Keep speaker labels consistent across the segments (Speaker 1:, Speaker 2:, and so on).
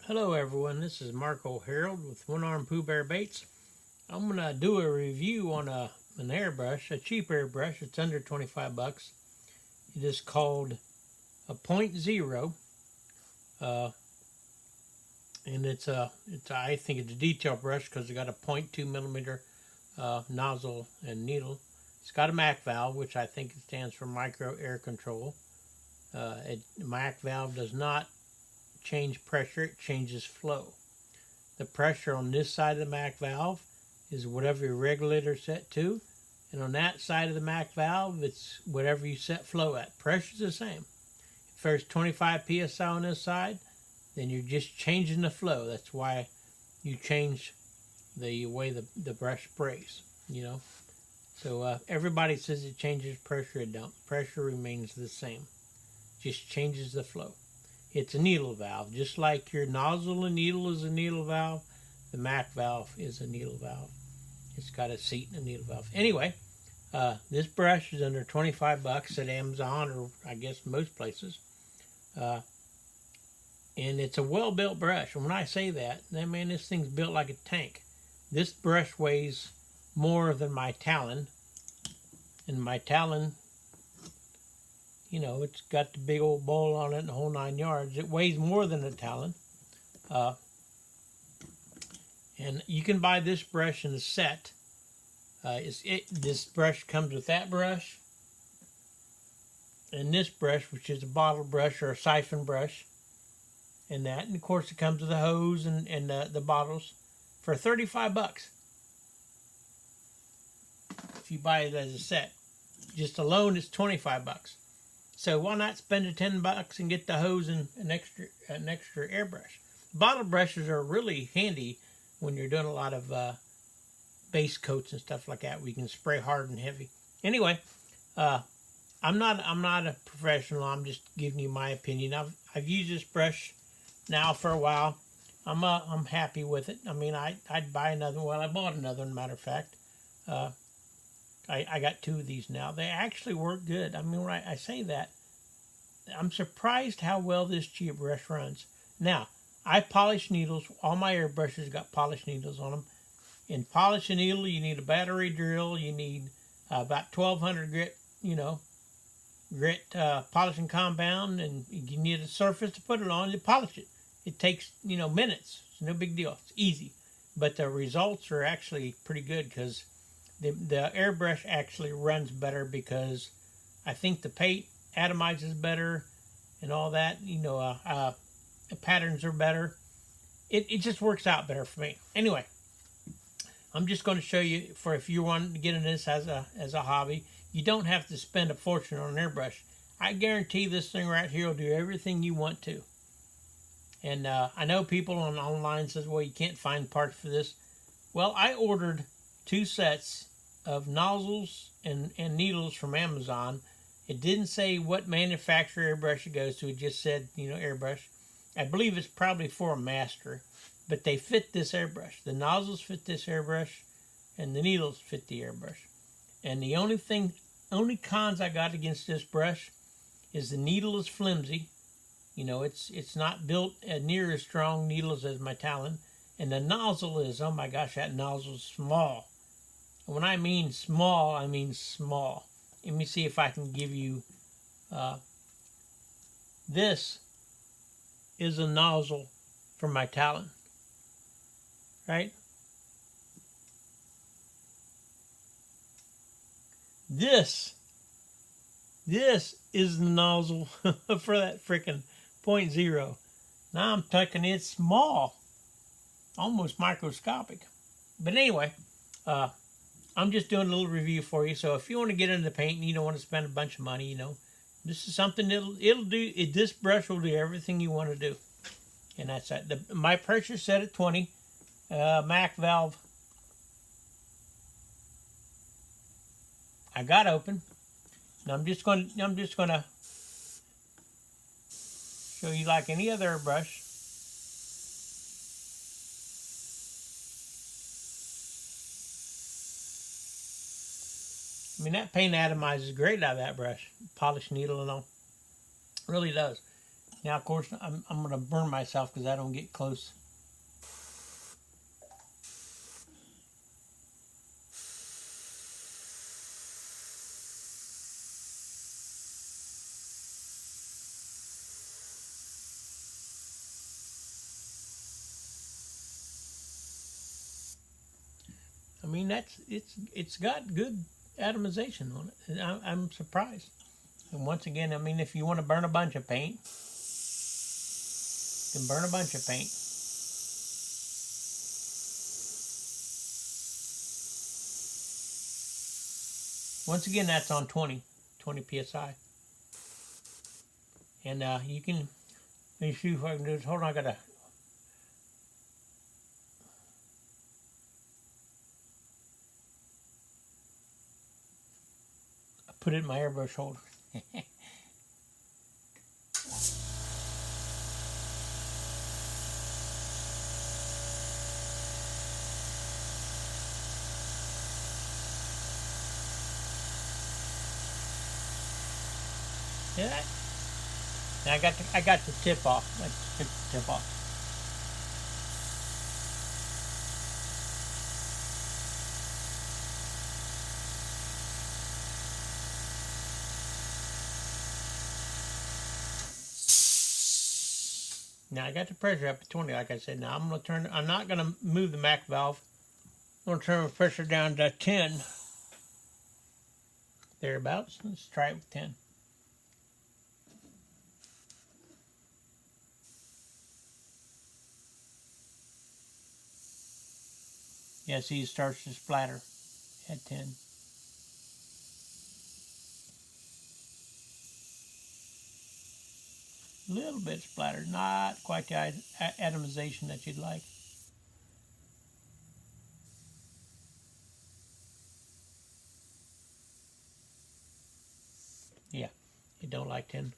Speaker 1: Hello everyone, this is Marco Harold with One Arm Pooh Bear Baits. I'm going to do a review on an airbrush, a cheap airbrush. It's under 25 bucks. It is called a PointZero, and I think it's a detail brush because it got a 0.2 millimeter nozzle and needle. It's got a MAC valve, which I think it stands for micro air control. MAC valve does not change pressure, it changes flow. The pressure on this side of the MAC valve is whatever your regulator is set to, and on that side of the MAC valve it's whatever you set flow at. Pressure's the same. If there's 25 psi on this side, then you're just changing the flow. That's why you change the way the brush sprays, So everybody says it changes pressure. It don't. Pressure remains the same. Just changes the flow. It's a needle valve. Just like your nozzle and needle is a needle valve, the MAC valve is a needle valve. It's got a seat and a needle valve. Anyway, this brush is under 25 bucks at Amazon, or I guess most places. And it's a well-built brush. And when I say that, man, this thing's built like a tank. This brush weighs more than my Talon. And my Talon, it's got the big old bowl on it and the whole 9 yards. It weighs more than a Talon. And you can buy this brush in a set. This brush comes with that brush and this brush, which is a bottle brush or a siphon brush, and that. And of course, it comes with a hose and the bottles for 35 bucks. If you buy it as a set, just alone, it's 25 bucks. So why not spend the 10 bucks and get the hose and an extra airbrush? Bottle brushes are really handy when you're doing a lot of base coats and stuff like that, where you can spray hard and heavy. Anyway, I'm not a professional. I'm just giving you my opinion. I've used this brush now for a while. I'm happy with it. I mean, I'd buy another one. Well, I bought another one, matter of fact. I got 2 of these now. They actually work good. I mean, when I say that, I'm surprised how well this cheap brush runs. Now, I polish needles. All my airbrushes got polished needles on them. In polish a needle, you need a battery drill. You need about 1200 grit polishing compound, and you need a surface to put it on to polish it. It takes, minutes. It's no big deal. It's easy. But the results are actually pretty good because the airbrush actually runs better because I think the paint atomizes better and all that. The patterns are better. It just works out better for me. Anyway, I'm just going to show you, for if you want to get into this as a hobby, you don't have to spend a fortune on an airbrush. I guarantee this thing right here will do everything you want to. And I know people online says, well, you can't find parts for this. Well, I ordered 2 sets of nozzles and needles from Amazon. It didn't say what manufacturer airbrush it goes to. It just said, airbrush. I believe it's probably for a master, but they fit this airbrush. The nozzles fit this airbrush, and the needles fit the airbrush. And the only cons I got against this brush is the needle is flimsy. It's not built near as strong needles as my Talon. And the nozzle is, oh my gosh, that nozzle is small. When I mean small, I mean small. Let me see if I can give you... this is a nozzle for my Talon. Right? This is the nozzle for that frickin' PointZero. Now I'm talking it's small. Almost microscopic. But anyway, I'm just doing a little review for you. So if you want to get into paint and you don't want to spend a bunch of money, this is something it'll do. This brush will do everything you want to do. And that's that. My pressure set at 20. MAC valve I got open. Now I'm just going to show you like any other brush. I mean, that paint atomizes great out of that brush. Polished needle and all. It really does. Now, of course, I'm going to burn myself because I don't get close. I mean, it's got good atomization on it, and I'm surprised. And once again, I mean, if you want to burn a bunch of paint, you can burn a bunch of paint. Once again, that's on 20 psi. And you can, let me see if I can do this. Hold on, I gotta. Put it in my airbrush holder. Yeah. And I got the tip off. I took the tip off. Now I got the pressure up to 20, like I said. Now I'm gonna turn. I'm not gonna move the Mac valve. I'm gonna turn the pressure down to 10. Thereabouts. Let's try it with 10. Yeah, see, it starts to splatter at 10. A little bit splattered, not quite the atomization that you'd like. Yeah, you don't like 10.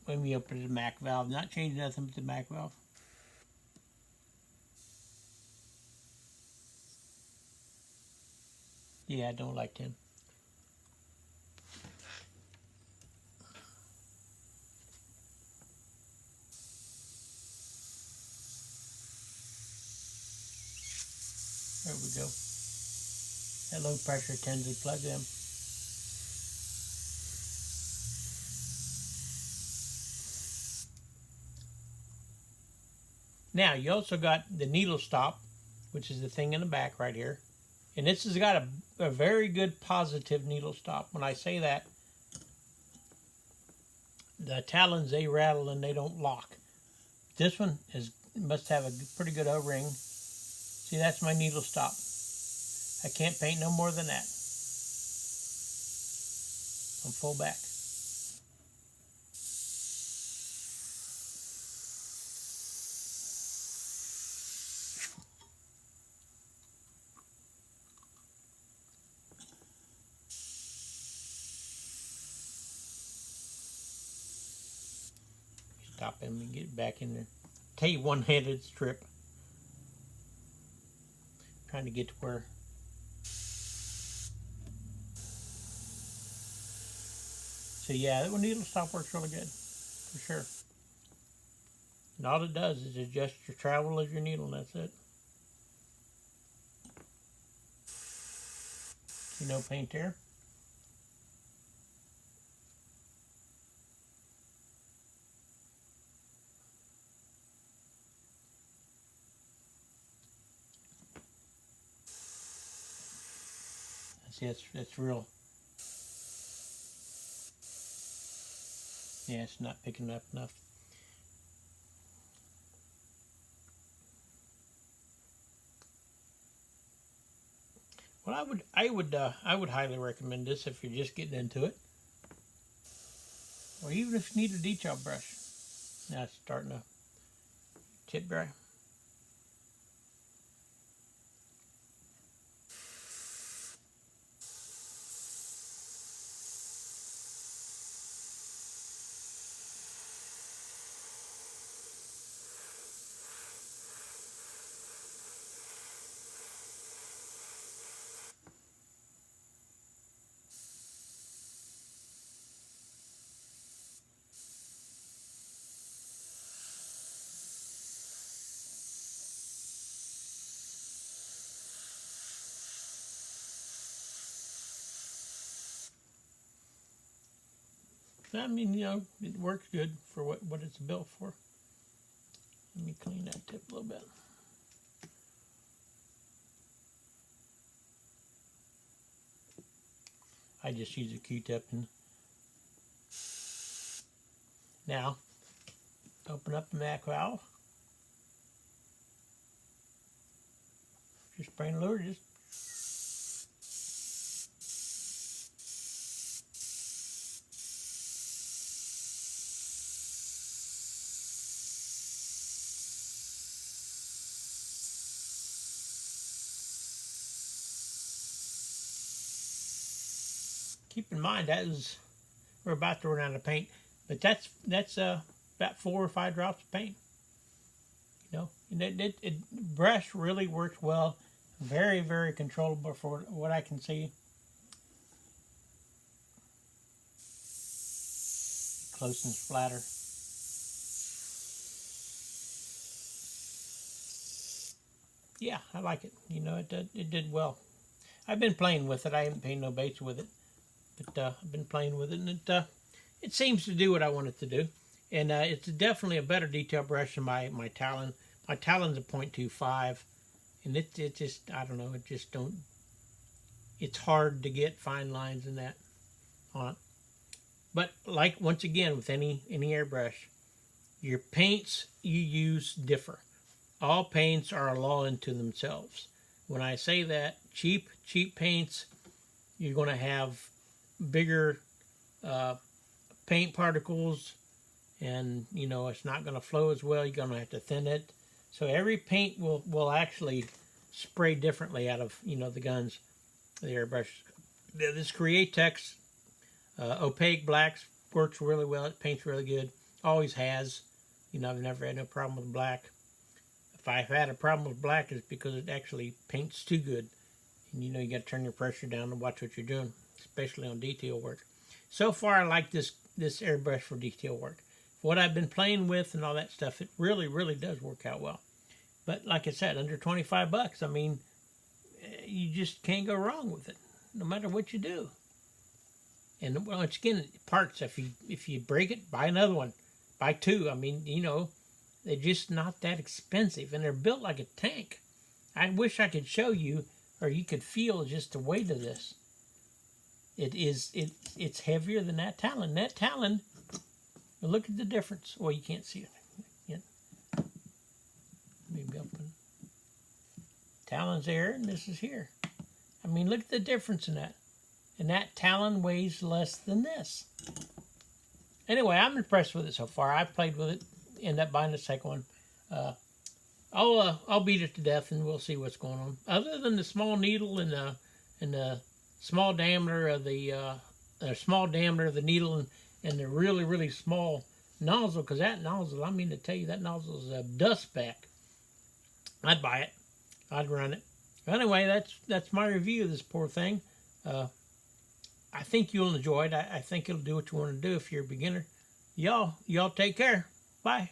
Speaker 1: When we open the Mac valve, not changing nothing but the Mac valve. Yeah, I don't like 10. There we go. That low pressure tends to plug them. Now, you also got the needle stop, which is the thing in the back right here. And this has got a very good positive needle stop. When I say that, the talons, they rattle and they don't lock. This one must have a pretty good O-ring. See, that's my needle stop. I can't paint no more than that. I'm full back. Stop him and get back in there. Tell you one-handed strip. Trying to get to where. So yeah, that one needle stop works really good, for sure. And all it does is adjust your travel of your needle, and that's it. See no paint there? See, that's real. Yeah, it's not picking up enough. Well, I would highly recommend this if you're just getting into it, or even if you need a detail brush. Now it's starting to tip dry. I mean, it works good for what it's built for. Let me clean that tip a little bit. I just use a Q-tip. And now, open up the MAC valve. Just spraying lure, just keep in mind we're about to run out of paint, but that's about 4 or 5 drops of paint. And it brush really works well, very, very controllable for what I can see. Close and splatter. Yeah, I like it. It did well. I've been playing with it. I haven't painted no baits with it, but I've been playing with it, and it seems to do what I want it to do. And it's definitely a better detail brush than my Talon. My Talon's a 0.25, and it just, I don't know, it's hard to get fine lines in that on it. But like, once again, with any airbrush, your paints you use differ. All paints are a law unto themselves. When I say that, cheap paints, you're going to have bigger paint particles, and it's not going to flow as well. You're going to have to thin it. So every paint will actually spray differently out of the guns, the airbrushes. This Createx opaque blacks works really well. It paints really good. Always has. I've never had no problem with black. If I've had a problem with black, it's because it actually paints too good. And you got to turn your pressure down and watch what you're doing, especially on detail work. So far, I like this airbrush for detail work. What I've been playing with and all that stuff, it really, really does work out well. But like I said, under 25 bucks, I mean, you just can't go wrong with it, no matter what you do. And once again, parts, if you break it, buy another one. Buy 2. I mean, they're just not that expensive, and they're built like a tank. I wish I could show you, or you could feel just the weight of this. It's heavier than that Talon. That Talon, look at the difference. Well, you can't see it yet. Maybe open. Talon's there, and this is here. I mean, look at the difference in that. And that Talon weighs less than this. Anyway, I'm impressed with it so far. I played with it. End up buying the second one. I'll beat it to death, and we'll see what's going on. Other than the small needle and the small diameter of the needle and the really, really small nozzle, because that nozzle, I mean to tell you, that nozzle is a dust back. I'd buy it. I'd run it. Anyway, that's my review of this poor thing. I think you'll enjoy it. I think it'll do what you want to do if you're a beginner. Y'all take care. Bye.